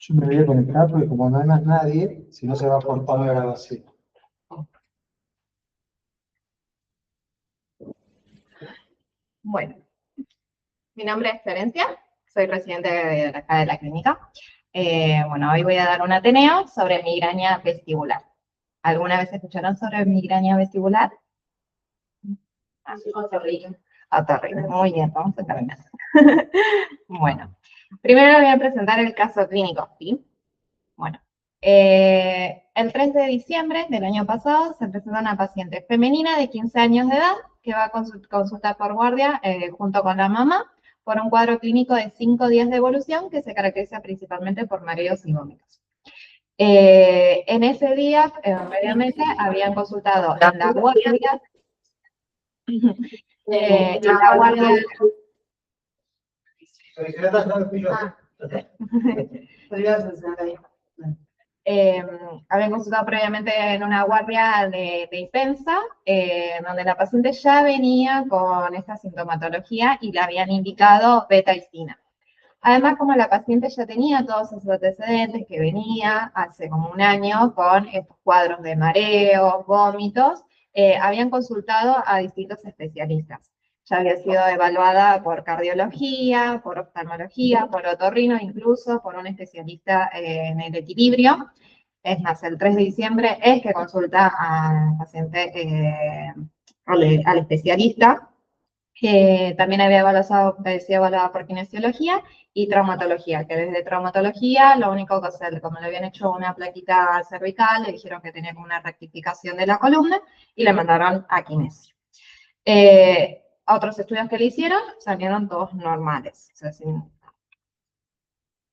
Yo me voy a conectar porque como no hay más nadie, si no se va a cortar la grabación. Bueno, mi nombre es Florencia, soy residente de acá de la clínica. Bueno, hoy voy a dar un ateneo sobre migraña vestibular. ¿Alguna vez escucharon sobre migraña vestibular? Terrible. Terrible. Muy bien, vamos a terminar. Bueno, primero voy a presentar el caso clínico, ¿sí? Bueno, el 3 de diciembre del año pasado se presentó una paciente femenina de 15 años de edad que va a consultar por guardia junto con la mamá por un cuadro clínico de 5 días de evolución que se caracteriza principalmente por mareos y vómitos. En ese día, previamente, habían consultado en la guardia. En la guardia. Habían consultado previamente en una guardia de intensa, donde la paciente ya venía con esta sintomatología y le habían indicado betaicina. Además, como la paciente ya tenía todos esos antecedentes que venía hace como un año con estos cuadros de mareos, vómitos, habían consultado a distintos especialistas. Ya había sido evaluada por cardiología, por oftalmología, por otorrino, incluso por un especialista en el equilibrio. Es más, el 3 de diciembre es que consulta al paciente, al especialista. También sido evaluada por kinesiología y traumatología, que desde traumatología lo único que hacer, como le habían hecho una plaquita cervical, le dijeron que tenía como una rectificación de la columna y le mandaron a kinesio. Otros estudios que le hicieron salieron todos normales. O sea,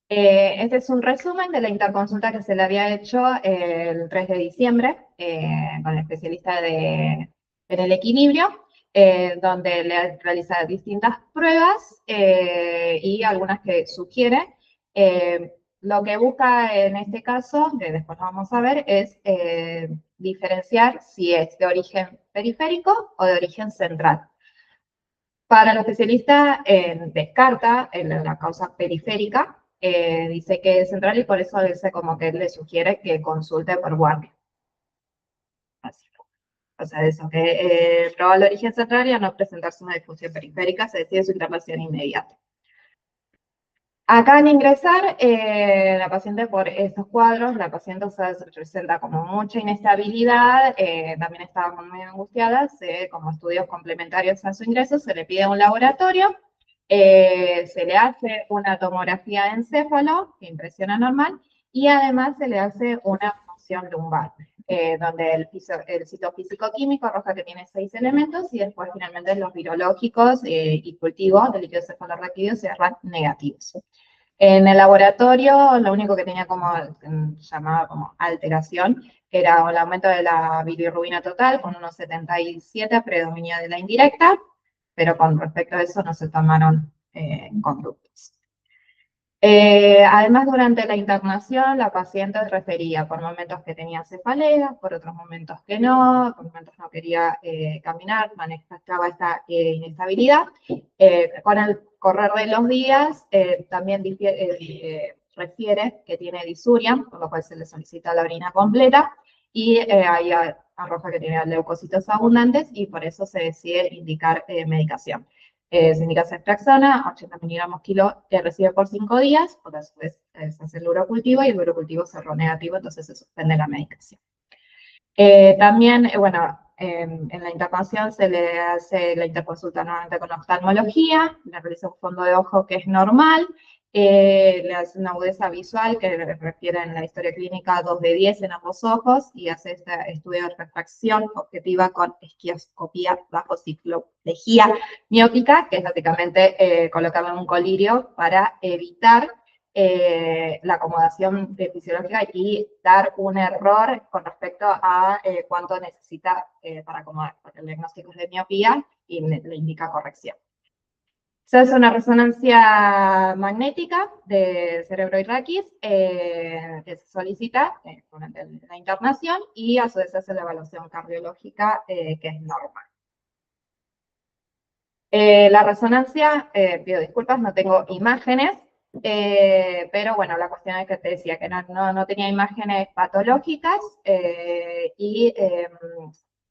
este es un resumen de la interconsulta que se le había hecho el 3 de diciembre con el especialista en el equilibrio, donde le realiza distintas pruebas y algunas que sugiere. Lo que busca en este caso, que después lo vamos a ver, es diferenciar si es de origen periférico o de origen central. Para el especialista descarta la causa periférica, dice que es central y por eso dice como que le sugiere que consulte por guardia. Así. O sea, eso, que probable origen central y a no presentarse una disfunción periférica, se decide su internación inmediata. Acá al ingresar, la paciente por estos cuadros, la paciente se presenta como mucha inestabilidad, también estaba muy angustiada, como estudios complementarios a su ingreso, se le pide un laboratorio, se le hace una tomografía de encéfalo, que impresiona normal, y además se le hace una función lumbar, donde el citofísico-químico arroja que tiene 6 elementos, y después finalmente los virológicos y cultivos del líquido cefalorraquídeo se arran negativos. En el laboratorio, lo único que tenía como, llamaba como alteración, era el aumento de la bilirrubina total, con unos 77, predominio de la indirecta, pero con respecto a eso no se tomaron conductas. Además, durante la internación, la paciente refería por momentos que tenía cefaleas, por otros momentos que no, por momentos no quería caminar, manifestaba esta inestabilidad. Con el correr de los días, también refiere que tiene disuria, por lo cual se le solicita la orina completa, y ahí arroja que tiene leucocitos abundantes, y por eso se decide indicar medicación. Se indica ceftriaxona, 80 miligramos kilo, que recibe por 5 días, porque a su vez se hace el urocultivo y el urocultivo cerró negativo, entonces se suspende la medicación. También, bueno, en la internación se le hace la interconsulta nuevamente con oftalmología, le realiza un fondo de ojo que es normal, le hace una agudeza visual que refiere en la historia clínica 2 de 10 en ambos ojos y hace este estudio de refracción objetiva con esquioscopía bajo cicloplegia miópica, que es básicamente colocarle un colirio para evitar la acomodación fisiológica y dar un error con respecto a cuánto necesita para acomodar, porque el diagnóstico es de miopía y le indica corrección. Se hace una resonancia magnética de cerebro y raquis que se solicita durante la internación y a su vez se hace la evaluación cardiológica que es normal. La resonancia, pido disculpas, no tengo imágenes, Pero bueno, la cuestión es que te decía que no tenía imágenes patológicas y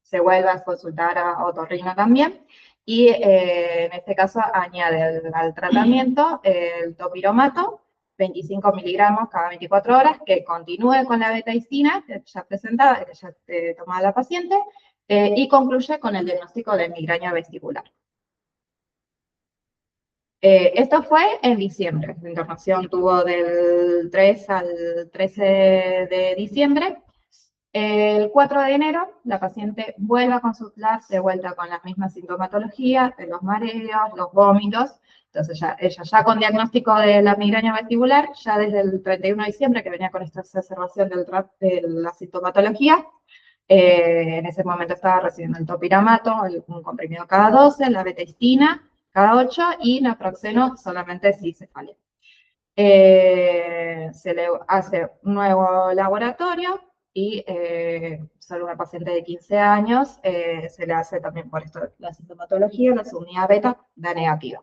se vuelve a consultar a otorrino también. Y en este caso añade al tratamiento el topiromato, 25 miligramos cada 24 horas, que continúe con la betaicina que ya presentaba, que ya tomaba la paciente, y concluye con el diagnóstico de migraña vestibular. Esto fue en diciembre. La internación tuvo del 3 al 13 de diciembre. El 4 de enero, la paciente vuelve a consultar de vuelta con la misma sintomatología, de los mareos, los vómitos. Entonces, ella ya con diagnóstico de la migraña vestibular, ya desde el 31 de diciembre, que venía con esta exacerbación de la sintomatología, en ese momento estaba recibiendo el topiramato, un comprimido cada 12, la betaistina cada 8 y naproxeno solamente si cefalia. Se le hace un nuevo laboratorio y solo una paciente de 15 años se le hace también por esto la sintomatología, la subunidad beta da negativa.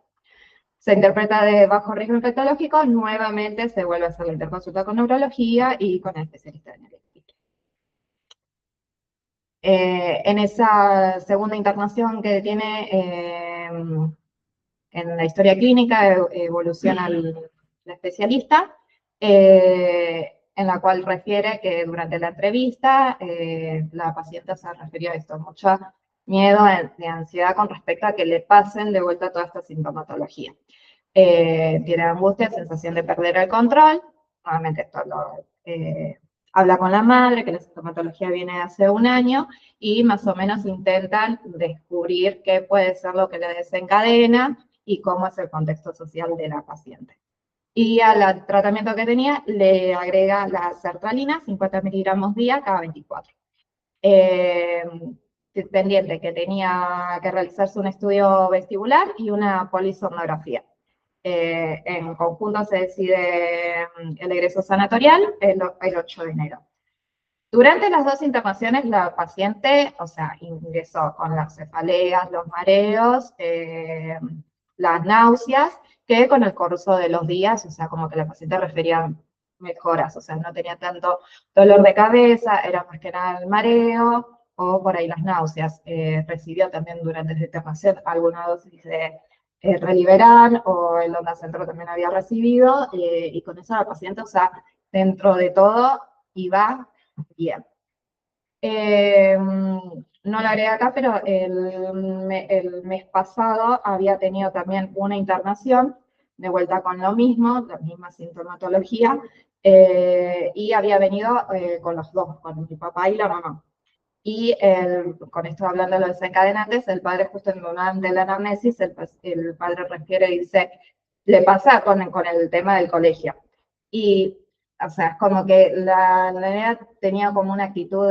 Se interpreta de bajo riesgo infectológico, nuevamente se vuelve a hacer la interconsulta con neurología y con el especialista en el espíritu. En esa segunda internación que tiene en la historia clínica, evoluciona la especialista, en la cual refiere que durante la entrevista la paciente se refirió a esto, mucho miedo de ansiedad con respecto a que le pasen de vuelta toda esta sintomatología. Tiene angustia, sensación de perder el control, nuevamente esto habla con la madre, que la sintomatología viene hace un año, y más o menos intentan descubrir qué puede ser lo que le desencadena y cómo es el contexto social de la paciente. Y al tratamiento que tenía le agrega la sertralina, 50 miligramos día cada 24. Pendiente que tenía que realizarse un estudio vestibular y una polisomnografía. En conjunto se decide el egreso sanatorial el 8 de enero. Durante las dos internaciones, la paciente, o sea, ingresó con las cefaleas, los mareos, las náuseas, que con el curso de los días, o sea, como que la paciente refería mejoras, o sea, no tenía tanto dolor de cabeza, era más que nada el mareo, o por ahí las náuseas. Recibió también durante la internación alguna dosis de Reliberan, o el Onda Centro también había recibido, y con eso la paciente, o sea, dentro de todo, iba bien. No lo haré acá, pero el mes pasado había tenido también una internación, de vuelta con lo mismo, la misma sintomatología, y había venido con los dos, con mi papá y la mamá. Y con esto hablando de los desencadenantes, el padre justo en una de la anamnesis, el padre refiere y dice, le pasa con el tema del colegio. Y, o sea, es como que la nena tenía como una actitud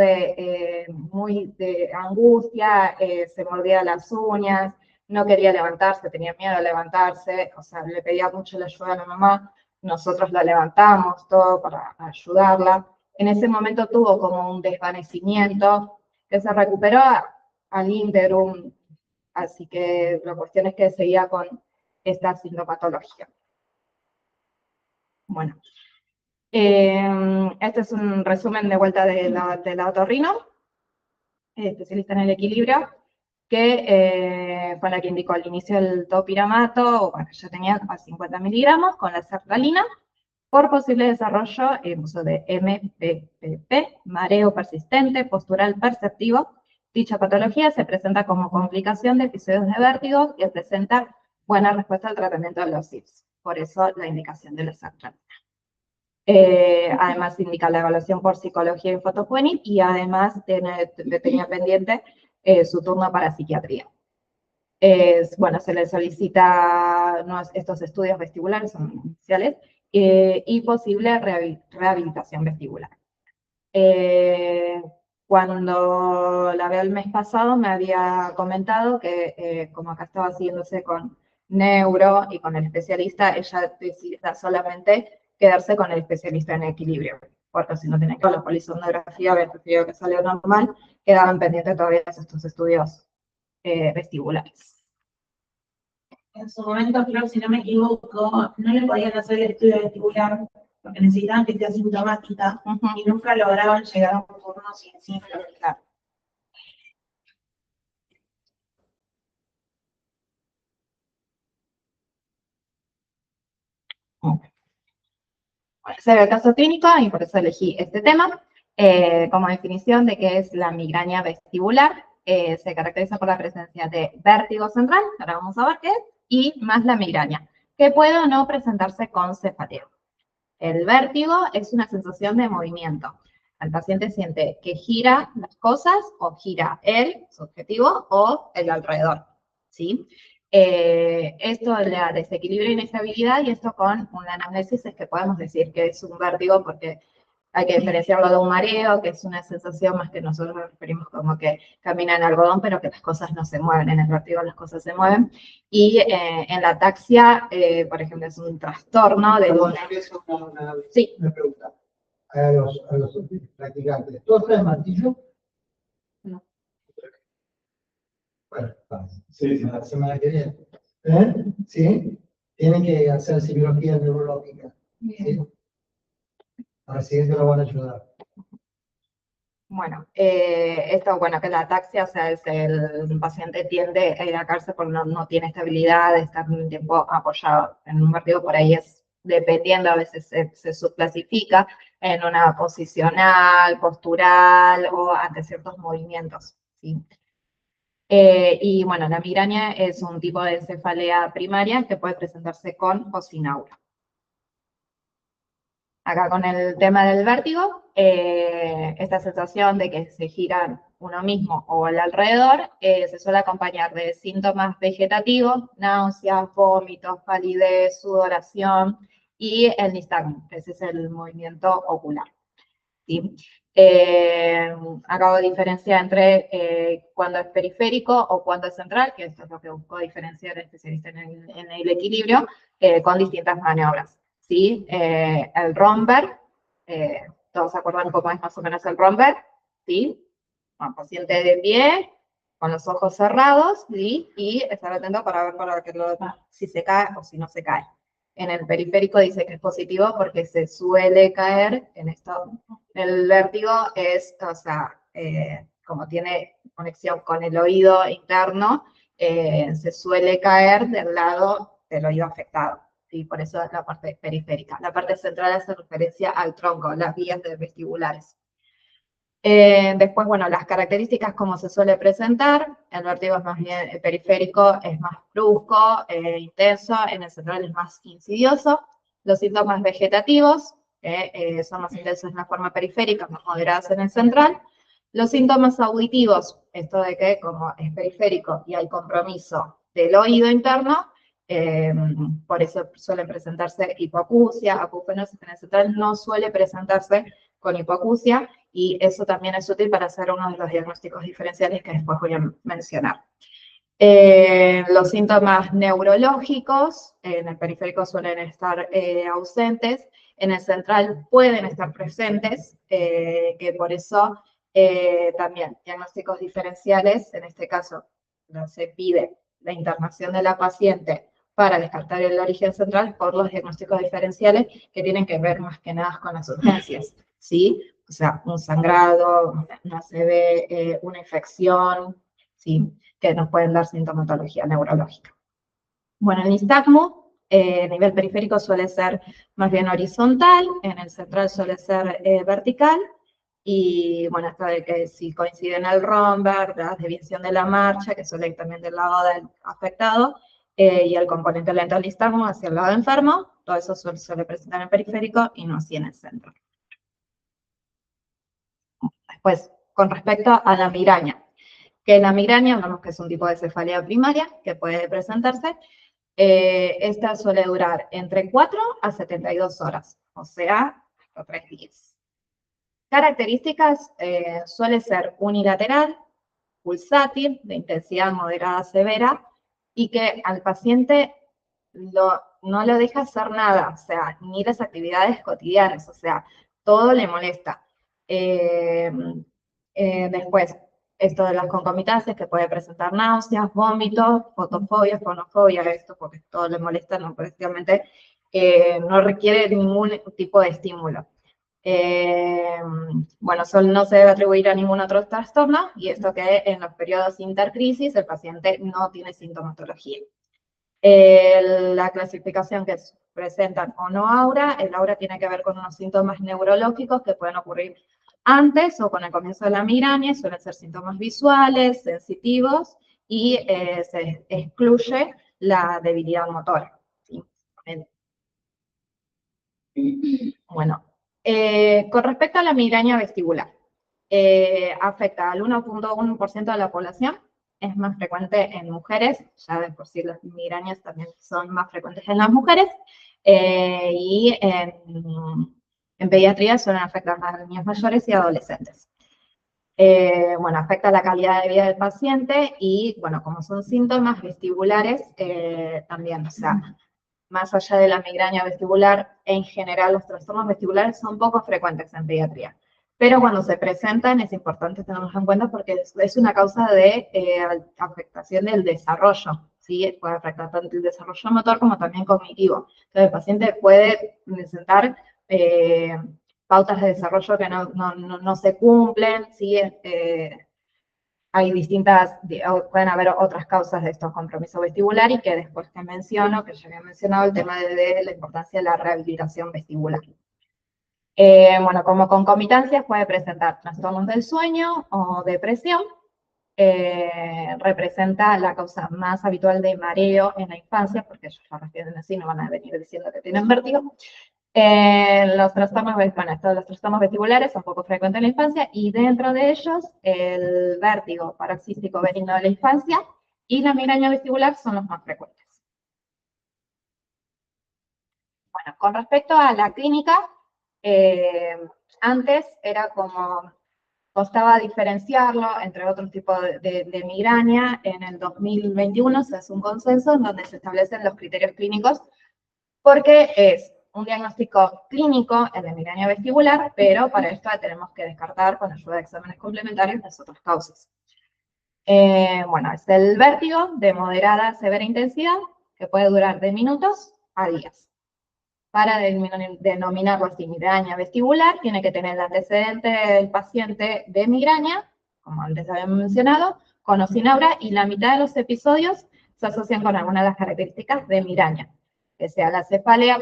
muy de angustia, se mordía las uñas, no quería levantarse, tenía miedo de levantarse, o sea, le pedía mucho la ayuda a la mamá, nosotros la levantamos todo para ayudarla. En ese momento tuvo como un desvanecimiento que se recuperó al ínterum, así que la cuestión es que seguía con esta sintomatología. Bueno, este es un resumen de vuelta de la otorrino, especialista en el equilibrio, que fue la que indicó al inicio el topiramato, bueno, ya tenía a 50 miligramos con la sertralina, por posible desarrollo en uso de MPPP, mareo persistente, postural perceptivo. Dicha patología se presenta como complicación de episodios de vértigo y presenta buena respuesta al tratamiento de los SIPS. Por eso la indicación de la sertralina. Además indica la evaluación por psicología y fotojuvenil y además tenía pendiente su turno para psiquiatría. Bueno, se le solicita estos estudios vestibulares, son iniciales, y posible rehabilitación vestibular. Cuando la veo el mes pasado me había comentado que como acá estaba siguiéndose con neuro y con el especialista, ella decida solamente quedarse con el especialista en equilibrio, porque si no tenía que la polisomnografía, había preferido que salió normal, quedaban pendientes todavía estos estudios vestibulares. en su momento, creo, si no me equivoco, no le podían hacer el estudio vestibular porque necesitaban que esté asintomática y nunca lograban llegar a un turno sin síntomas. Claro. Bueno, ese era el caso clínico y por eso elegí este tema. Como definición de qué es la migraña vestibular, se caracteriza por la presencia de vértigo central, ahora vamos a ver qué es, y más la migraña, que puede o no presentarse con cefalea. El vértigo es una sensación de movimiento. El paciente siente que gira las cosas o gira él, su objetivo, o el alrededor, ¿sí? Esto le da desequilibrio e inestabilidad y esto con una anamnesis es que podemos decir que es un vértigo porque hay que diferenciarlo de un mareo, que es una sensación más que nosotros nos referimos como que camina en algodón, pero que las cosas no se mueven. En el vértigo las cosas se mueven. Y en la ataxia, por ejemplo, es un trastorno de una... Sí. Una pregunta. A los practicantes. ¿Todos traen martillo? No. Bueno, sí, la semana que viene. ¿Sí? Tienen que hacer cirugía neurológica. ¿Sí? Al siguiente lo van a ayudar. Bueno, bueno, que la ataxia, o sea, el paciente tiende a ir a cárcel porque no tiene estabilidad, de estar un tiempo apoyado en un vértigo, por ahí es, dependiendo, a veces se subclasifica en una posicional, postural o ante ciertos movimientos, ¿sí? Y bueno, la migraña es un tipo de cefalea primaria que puede presentarse con o sin aura. Acá con el tema del vértigo, esta sensación de que se gira uno mismo o al alrededor, se suele acompañar de síntomas vegetativos, náuseas, vómitos, palidez, sudoración y el nistagmo, ese es el movimiento ocular. ¿Sí? Acabo de diferenciar entre cuando es periférico o cuando es central, que esto es lo que buscó diferenciar el especialista en el equilibrio, con distintas maniobras. ¿Sí? El romper, todos se acuerdan cómo es más o menos el romper, ¿sí? Un paciente de pie, con los ojos cerrados, ¿sí? Y estar atento para ver si se cae o si no se cae. En el periférico dice que es positivo porque se suele caer en esto. El vértigo es, o sea, como tiene conexión con el oído interno, se suele caer del lado del oído afectado. Y por eso es la parte periférica. La parte central hace referencia al tronco, las vías vestibulares. Después, bueno, las características como se suele presentar, el vértigo es más bien periférico, es más brusco, intenso, en el central es más insidioso. Los síntomas vegetativos son más intensos en la forma periférica, más moderados en el central. Los síntomas auditivos, esto de que como es periférico y hay compromiso del oído interno, por eso suelen presentarse hipoacusia, acúfenos en el central no suele presentarse con hipoacusia, y eso también es útil para hacer uno de los diagnósticos diferenciales que después voy a mencionar. Los síntomas neurológicos en el periférico suelen estar ausentes, en el central pueden estar presentes, que por eso también diagnósticos diferenciales, en este caso no se pide la internación de la paciente para descartar el origen central por los diagnósticos diferenciales que tienen que ver más que nada con las urgencias, ¿sí? O sea, un sangrado, una ACV, una infección, ¿sí? Que nos pueden dar sintomatología neurológica. Bueno, el nistagmo a nivel periférico suele ser más bien horizontal, en el central suele ser vertical, y bueno, esto de que si coincide en el romper, la desviación de la marcha, que suele ir también del lado del afectado, y el componente lento del nistagmo hacia el lado enfermo, todo eso suele presentar en el periférico y no así en el centro. Después, con respecto a la migraña, que la migraña, hablamos que es un tipo de cefalea primaria que puede presentarse, esta suele durar entre 4 a 72 horas, o sea, hasta 3 días. Características, suele ser unilateral, pulsátil, de intensidad moderada a severa, y que al paciente no lo deja hacer nada, o sea, ni las actividades cotidianas, o sea, todo le molesta. Después, Esto de las concomitancias, que puede presentar náuseas, vómitos, fotofobia, fonofobia, esto porque todo le molesta, no, prácticamente no requiere ningún tipo de estímulo. Bueno, eso no se debe atribuir a ningún otro trastorno, y esto que en los periodos intercrisis el paciente no tiene sintomatología. La clasificación que presentan o no aura, el aura tiene que ver con unos síntomas neurológicos que pueden ocurrir antes o con el comienzo de la migraña, suelen ser síntomas visuales, sensitivos, y se excluye la debilidad motora. ¿Sí? Bueno, con respecto a la migraña vestibular, afecta al 1.1% de la población, es más frecuente en mujeres, ya de por sí las migrañas también son más frecuentes en las mujeres, y en pediatría suelen afectar a niños mayores y adolescentes. Bueno, afecta la calidad de vida del paciente y, bueno, como son síntomas vestibulares, también, o sea, más allá de la migraña vestibular, en general los trastornos vestibulares son poco frecuentes en pediatría. Pero cuando se presentan es importante tenerlos en cuenta porque es una causa de afectación del desarrollo, ¿sí? Puede afectar tanto el desarrollo motor como también cognitivo. Entonces el paciente puede presentar pautas de desarrollo que no se cumplen, ¿sí? Hay distintas, pueden haber otras causas de estos compromisos vestibular y que después te menciono, que ya había mencionado el tema de la importancia de la rehabilitación vestibular. Bueno, como concomitancias puede presentar trastornos del sueño o depresión. Representa la causa más habitual de mareo en la infancia, porque ellos lo refieren así, no van a venir diciendo que tienen vértigo. Los trastornos, bueno, estos, los trastornos vestibulares son poco frecuentes en la infancia, y dentro de ellos el vértigo paroxístico benigno de la infancia y la migraña vestibular son los más frecuentes. Bueno, con respecto a la clínica, antes era como, costaba diferenciarlo entre otros tipos de migraña. En el 2021 se hace un consenso en donde se establecen los criterios clínicos, porque es un diagnóstico clínico el de migraña vestibular, pero para esto tenemos que descartar con ayuda de exámenes complementarios las otras causas. Bueno, es el vértigo de moderada a severa intensidad, que puede durar de minutos a días. Para denominarlo así migraña vestibular, tiene que tener el antecedente del paciente de migraña, como antes habíamos mencionado, con o sin aura, y la mitad de los episodios se asocian con alguna de las características de migraña, que sea la cefalea,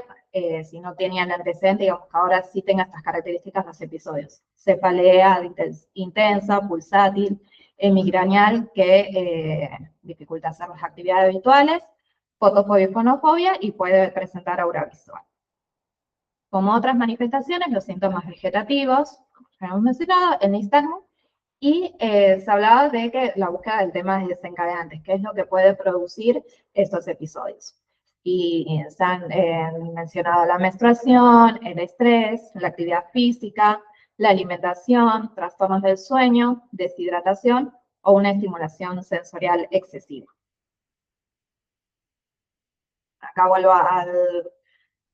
si no tenían antecedente, digamos que ahora sí tenga estas características los episodios. Cefalea intensa, pulsátil, migrañal, que dificulta hacer las actividades habituales, fotofobia y fonofobia, y puede presentar aura visual. Como otras manifestaciones, los síntomas vegetativos, como ya hemos mencionado, el nistagmo, y se hablaba de que la búsqueda del tema de desencadenantes, que es lo que puede producir estos episodios. Y se han mencionado la menstruación, el estrés, la actividad física, la alimentación, trastornos del sueño, deshidratación o una estimulación sensorial excesiva. Acá vuelvo al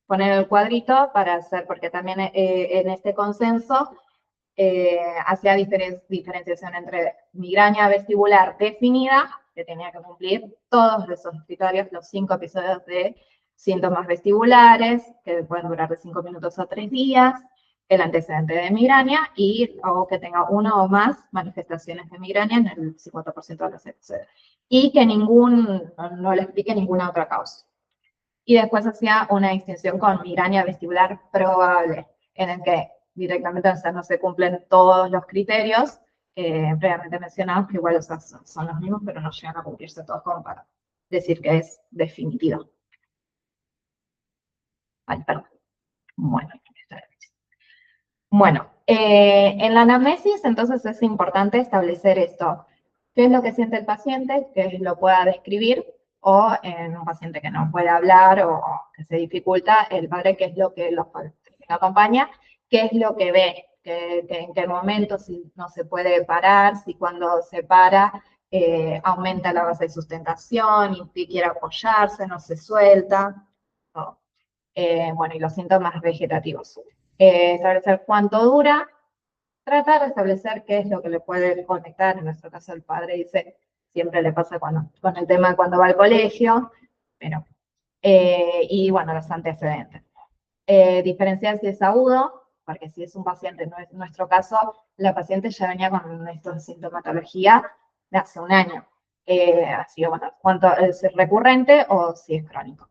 poner el cuadrito para hacer, porque también en este consenso hacía diferenciación entre migraña vestibular definida, que tenía que cumplir todos esos criterios, los 5 episodios de síntomas vestibulares, que pueden durar de 5 minutos a 3 días, el antecedente de migraña, o que tenga una o más manifestaciones de migraña en el 50% de los episodios. Y que no le explique ninguna otra causa. Y después hacía una distinción con migraña vestibular probable, en el que directamente, o sea, no se cumplen todos los criterios previamente mencionados, que igual, o sea, son los mismos, pero no llegan a cumplirse todos como para decir que es definitivo. Ay, perdón. Bueno, en la anamnesis entonces es importante establecer esto. ¿Qué es lo que siente el paciente? Que lo pueda describir, o en un paciente que no puede hablar o que se dificulta, el padre, qué es lo que lo acompaña, qué es lo que ve, en qué momento, si no se puede parar, si cuando se para aumenta la base de sustentación, y quiere apoyarse, no se suelta. No. Bueno, y los síntomas vegetativos. Establecer cuánto dura tratar de establecer qué es lo que le puede conectar. En nuestro caso, el padre dice, siempre le pasa con el tema cuando va al colegio, pero, y bueno, los antecedentes. Diferenciar si es agudo, porque si es un paciente, no es nuestro caso, la paciente ya venía con esta sintomatología de hace un año. Así que bueno, cuánto es recurrente o si es crónico.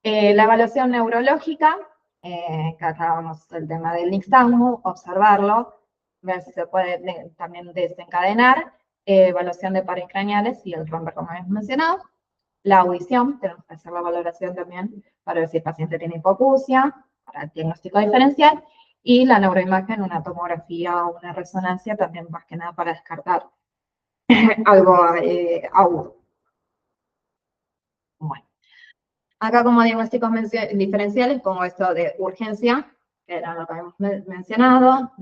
La evaluación neurológica, que acá vamos el tema del nixtambo, observarlo, ver si se puede también desencadenar, evaluación de pares craneales y el romper, como hemos mencionado. La audición, tenemos que hacer la valoración también para ver si el paciente tiene hipoacusia, para el diagnóstico diferencial, y la neuroimagen, una tomografía o una resonancia, también más que nada para descartar algo agudo. Bueno, acá como diagnósticos diferenciales pongo esto de urgencia, que era lo que habíamos mencionado,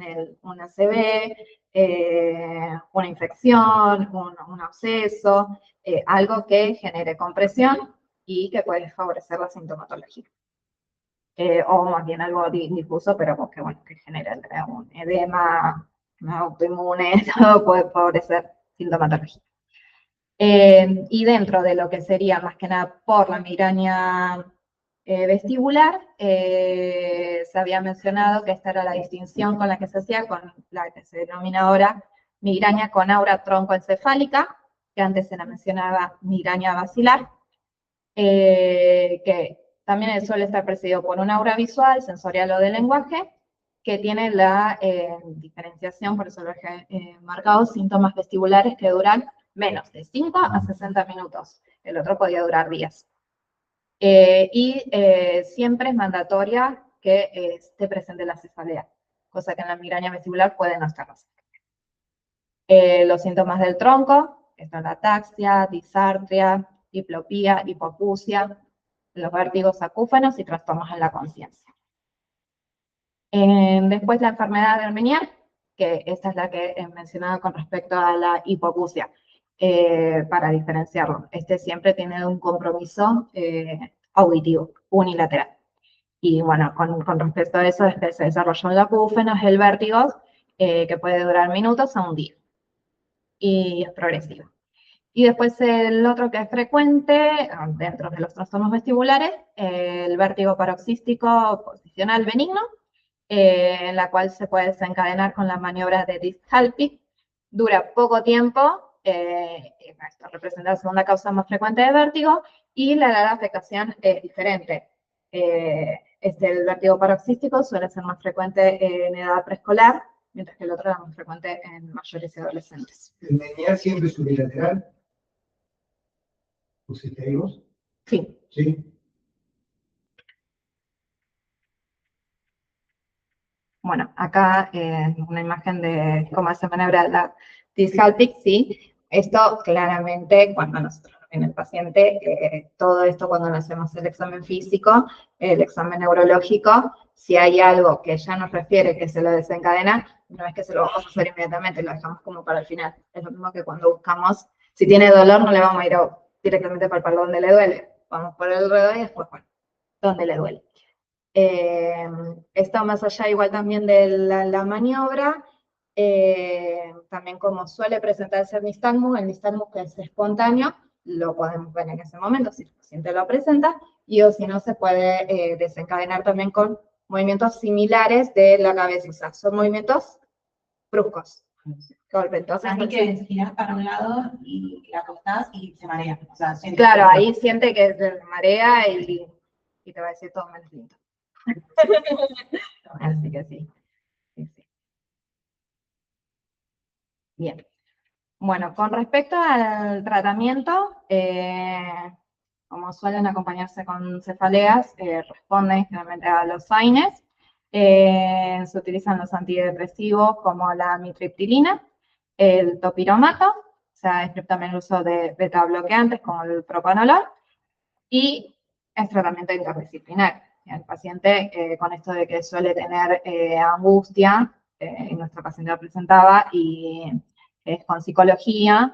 un ACV, una infección, un absceso, algo que genere compresión y que puede favorecer la sintomatología. O más bien algo difuso, pero que, bueno, que genere un edema, un autoinmune, todo puede favorecer sintomatología. Y dentro de lo que sería más que nada por la migraña vestibular, se había mencionado que esta era la distinción con la que se hacía, con la que se denomina ahora migraña con aura troncoencefálica, que antes se la mencionaba migraña basilar, que también suele estar precedido por un aura visual, sensorial o de lenguaje, que tiene la diferenciación, por eso lo he marcado, síntomas vestibulares que duran menos de 5 a 60 minutos. El otro podía durar días. Siempre es mandatoria que esté presente la cefalea, cosa que en la migraña vestibular puede no estar presente. Los síntomas del tronco, que son la ataxia, disartria, diplopía, hipoacusia, los vértigos acúfanos y trastornos en la conciencia. Después la enfermedad del Meniere, que esta es la que he mencionado con respecto a la hipoacusia, para diferenciarlo. Este siempre tiene un compromiso auditivo, unilateral. Y bueno, con respecto a eso, se desarrolló en la acúfenos el vértigo, que puede durar minutos a un día. Y es progresivo. Y después el otro que es frecuente, dentro de los trastornos vestibulares, el vértigo paroxístico posicional benigno, en la cual se puede desencadenar con la maniobra de Disk-Hallpike. Dura poco tiempo, esto representa la segunda causa más frecuente de vértigo, y la afectación es diferente. El vértigo paroxístico suele ser más frecuente en edad preescolar, mientras que el otro es más frecuente en mayores y adolescentes. ¿El Meniere siempre es unilateral? ¿Positivos? Sí. Sí. Bueno, acá una imagen de cómo se maniobra la Disk-Hallpike, sí. Esto claramente, cuando nosotros en el paciente, todo esto cuando le hacemos el examen físico, el examen neurológico, si hay algo que ya nos refiere que se lo desencadena, no es que se lo vamos a hacer inmediatamente, lo dejamos como para el final. Es lo mismo que cuando buscamos, si tiene dolor, no le vamos a ir directamente a palpar donde le duele. Vamos por el alrededor y después, bueno, donde le duele. Esto más allá igual también de la maniobra, también como suele presentarse el nistagmus que es espontáneo, lo podemos ver en ese momento si el paciente lo presenta, y o si no se puede desencadenar también con movimientos similares de la cabeza, o sea, son movimientos bruscos. Golpe, entonces, Así que estirás para un lado y la acostás y se marea. O sea, claro, ahí siente que se marea y te va a decir todo menos lindo. Así que sí. Sí. Bien. Bueno, con respecto al tratamiento, como suelen acompañarse con cefaleas, responden generalmente a los AINES. Se utilizan los antidepresivos como la amitriptilina, el topiromato, se ha descrito también el uso de beta bloqueantes como el propanolol, y es tratamiento interdisciplinar. El paciente, con esto de que suele tener angustia, nuestra paciente lo presentaba, y con psicología,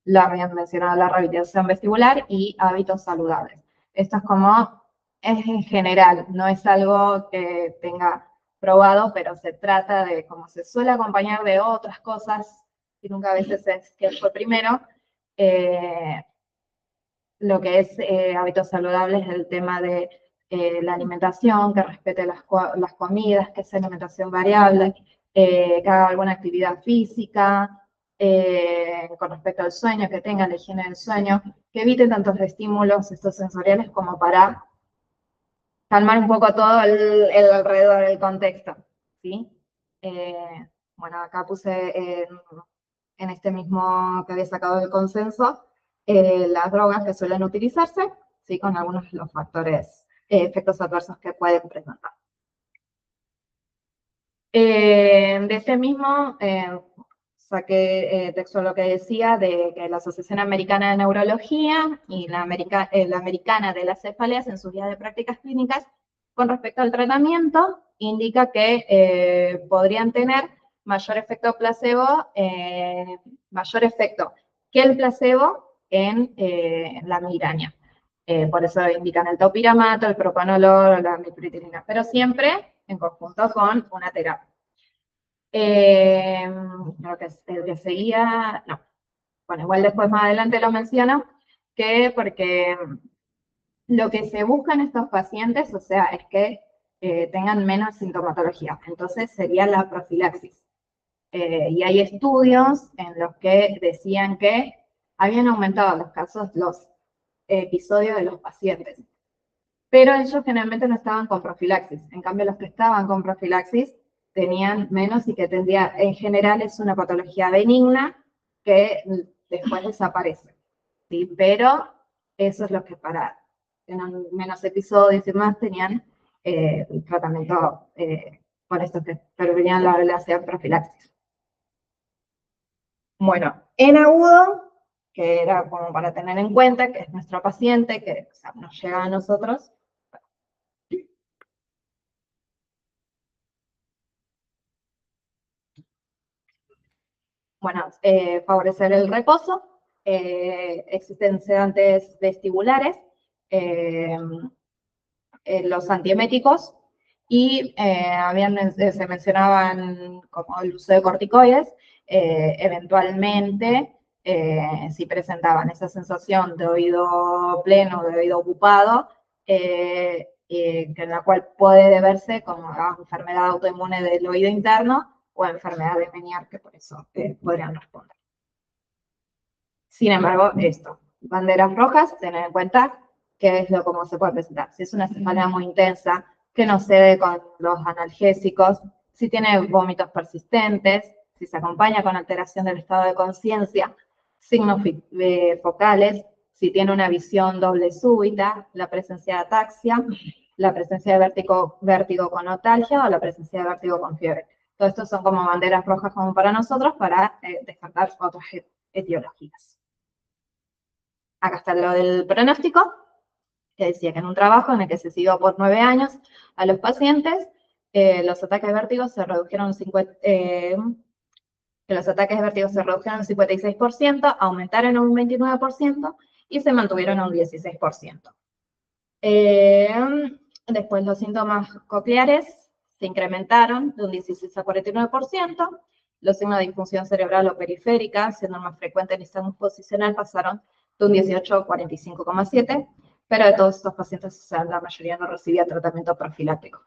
la habían mencionado la rehabilitación vestibular y hábitos saludables. Esto es como, es en general, no es algo que tenga probado, pero se trata de, como se suele acompañar de otras cosas, y nunca a veces es que fue primero, lo que es hábitos saludables, el tema de la alimentación, que respete las comidas, que sea alimentación variable, que haga alguna actividad física, con respecto al sueño, que tengan la higiene del sueño, que eviten tantos estímulos estos sensoriales como para calmar un poco todo el alrededor del contexto, ¿sí? Bueno, acá puse en este mismo que había sacado del consenso, las drogas que suelen utilizarse, ¿sí? Con algunos de los factores, efectos adversos que pueden presentar. De este mismo, saqué texto lo que decía de que la Asociación Americana de Neurología y la Americana de las Cefaleas en sus guías de prácticas clínicas con respecto al tratamiento indica que podrían tener mayor efecto placebo, mayor efecto que el placebo en la migraña. Por eso indican el topiramato, el propanolol, la mifepristona, pero siempre en conjunto con una terapia. Creo que es el que seguía, no. Bueno, igual después más adelante lo menciono, que porque lo que se busca en estos pacientes, o sea, es que tengan menos sintomatología. Entonces sería la profilaxis. Y hay estudios en los que decían que habían aumentado los casos, los episodios de los pacientes. Pero ellos generalmente no estaban con profilaxis. En cambio, los que estaban con profilaxis tenían menos y que tendría, en general es una patología benigna que después desaparece, ¿sí? Pero eso es lo que para tener menos episodios y más tenían el tratamiento por esto que prevenían la hacían profilaxis. Bueno, en agudo, que era como para tener en cuenta, que es nuestro paciente, que o sea, nos llega a nosotros. Bueno, favorecer el reposo, existen sedantes vestibulares, los antieméticos, y se mencionaban como el uso de corticoides, eventualmente, si presentaban esa sensación de oído pleno, de oído ocupado, que en la cual puede deberse como a enfermedad autoinmune del oído interno, o enfermedad de Meniere, que por eso podrían responder. Sin embargo, esto, banderas rojas, tener en cuenta qué es lo como se puede presentar. Si es una cefalea muy intensa, que no cede con los analgésicos, si tiene vómitos persistentes, si se acompaña con alteración del estado de conciencia, signos focales, si tiene una visión doble súbita, la presencia de ataxia, la presencia de vértigo con notalgia o la presencia de vértigo con fiebre. Todo esto son como banderas rojas como para nosotros para descartar otras etiologías. Acá está lo del pronóstico, que decía que en un trabajo en el que se siguió por 9 años a los pacientes, los ataques de vértigo se redujeron un 56%, aumentaron un 29% y se mantuvieron un 16%. Después los síntomas cocleares se incrementaron de un 16 a 49%, los signos de disfunción cerebral o periférica, siendo más frecuente en estado posicional, pasaron de un 18 a 45,7%, pero de todos estos pacientes, la mayoría no recibía tratamiento profiláctico.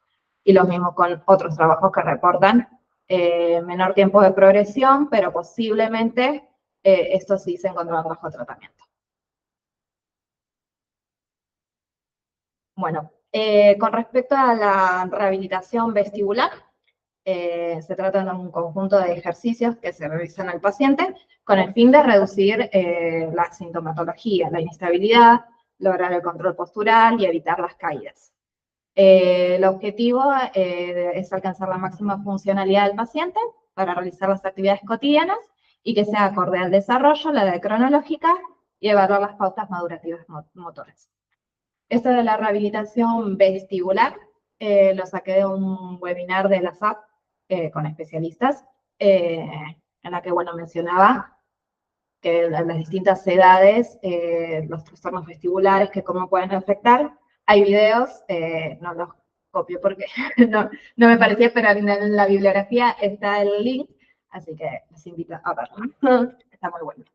Y lo mismo con otros trabajos que reportan menor tiempo de progresión, pero posiblemente esto sí se encontraba bajo tratamiento. Bueno, con respecto a la rehabilitación vestibular, se trata de un conjunto de ejercicios que se realizan al paciente con el fin de reducir la sintomatología, la inestabilidad, lograr el control postural y evitar las caídas. El objetivo es alcanzar la máxima funcionalidad del paciente para realizar las actividades cotidianas y que sea acorde al desarrollo, la edad cronológica y evaluar las pautas madurativas motoras. Esto de la rehabilitación vestibular lo saqué de un webinar de la SAP con especialistas, en la que, bueno, mencionaba que las distintas edades, los trastornos vestibulares, que cómo pueden afectar. Hay videos, no los copio porque no me parecía, pero en la bibliografía está el link, así que les invito a verlo. Está muy bueno.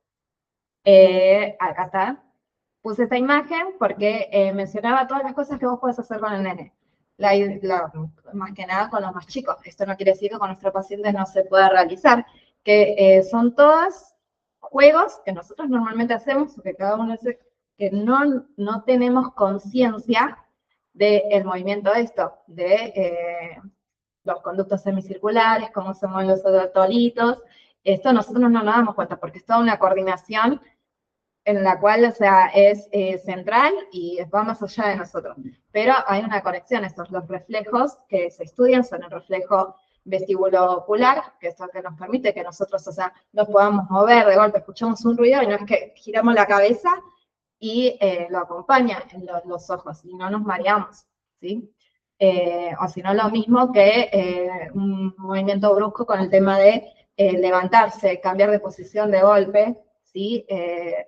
Acá está. Puse esta imagen porque mencionaba todas las cosas que vos podés hacer con el nene. Más que nada con los más chicos. Esto no quiere decir que con nuestro paciente no se pueda realizar, que son todos juegos que nosotros normalmente hacemos, que cada uno hace, que no tenemos conciencia del movimiento de esto, de los conductos semicirculares, cómo se mueven los odotolitos. Esto nosotros no nos damos cuenta porque es toda una coordinación en la cual, o sea, es central y va más allá de nosotros. Pero hay una conexión, estos los reflejos que se estudian son el reflejo vestibulo-ocular, que es lo que nos permite que nosotros, o sea, nos podamos mover de golpe, escuchamos un ruido y no es que giramos la cabeza y lo acompaña en los ojos y no nos mareamos, ¿sí? O si no, lo mismo que un movimiento brusco con el tema de levantarse, cambiar de posición de golpe, ¿sí?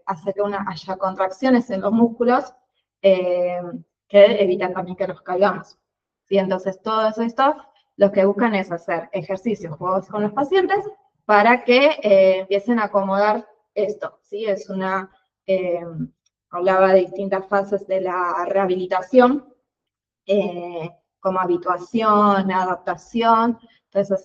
Hace que haya contracciones en los músculos que evitan también que nos caigamos, ¿sí? Entonces, todo esto lo que buscan es hacer ejercicios, juegos con los pacientes para que empiecen a acomodar esto, ¿sí? Es hablaba de distintas fases de la rehabilitación, como habituación, adaptación, toda esa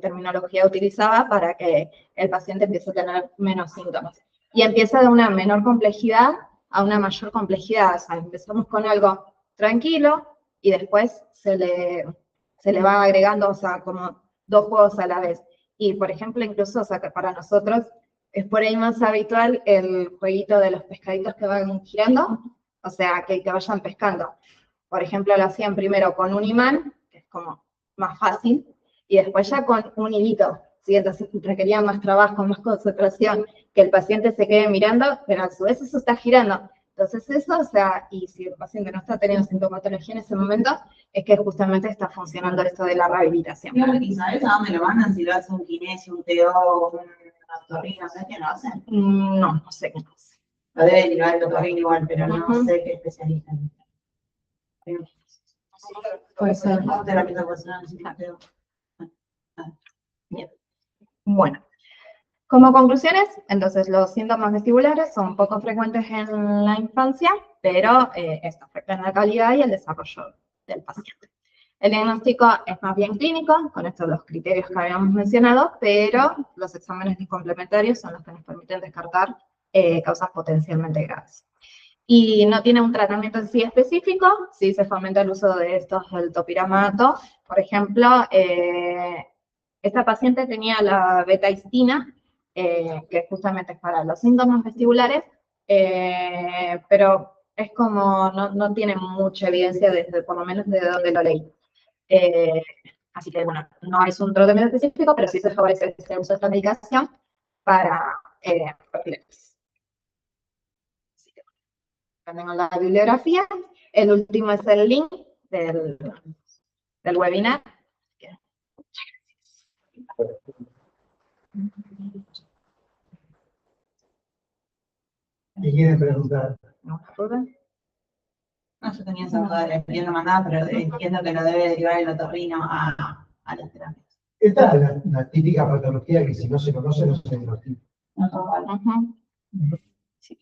terminología utilizaba para que el paciente empiece a tener menos síntomas. Y empieza de una menor complejidad a una mayor complejidad, o sea, empezamos con algo tranquilo y después se le va agregando, o sea, como 2 juegos a la vez. Y, por ejemplo, incluso, o sea, que para nosotros es por ahí más habitual el jueguito de los pescaditos que van girando, o sea, que vayan pescando. Por ejemplo, lo hacían primero con un imán, que es como más fácil, y después ya con un hilito, ¿sí? Entonces requería más trabajo, más concentración, que el paciente se quede mirando, pero a su vez eso está girando. Entonces eso, o sea, y si el paciente no está teniendo sintomatología en ese momento, es que justamente está funcionando esto de la rehabilitación. ¿Y sabes a dónde lo mandan? Si lo hace un kinesio, un TO, un otorrino, ¿sabes qué lo hacen? No sé qué hace. Lo debe derivar el otorrino igual, pero no sé qué especialista. Puede ser. Terapia ocupacional, Bien. Bueno, como conclusiones, entonces los síntomas vestibulares son poco frecuentes en la infancia, pero esto afecta en la calidad y el desarrollo del paciente. El diagnóstico es más bien clínico, con estos los criterios que habíamos mencionado, pero los exámenes complementarios son los que nos permiten descartar causas potencialmente graves. Y no tiene un tratamiento en sí específico, sí se fomenta el uso de del topiramato. Por ejemplo, esta paciente tenía la betahistina, que justamente es para los síntomas vestibulares, pero es como, no tiene mucha evidencia, por lo menos de donde lo leí. Así que, bueno, no es un tratamiento específico, pero sí se favorece el uso de esta medicación para reflejos. Tengo la bibliografía. El último es el link del webinar. ¿Qué quieren preguntar? ¿Alguna duda? No, yo tenía esa duda, le entiendo mandar, pero entiendo que lo debe derivar el otorrino a las terapias. Esta es la típica patología que si no se conoce, no se diagnostica. No, total. Sí.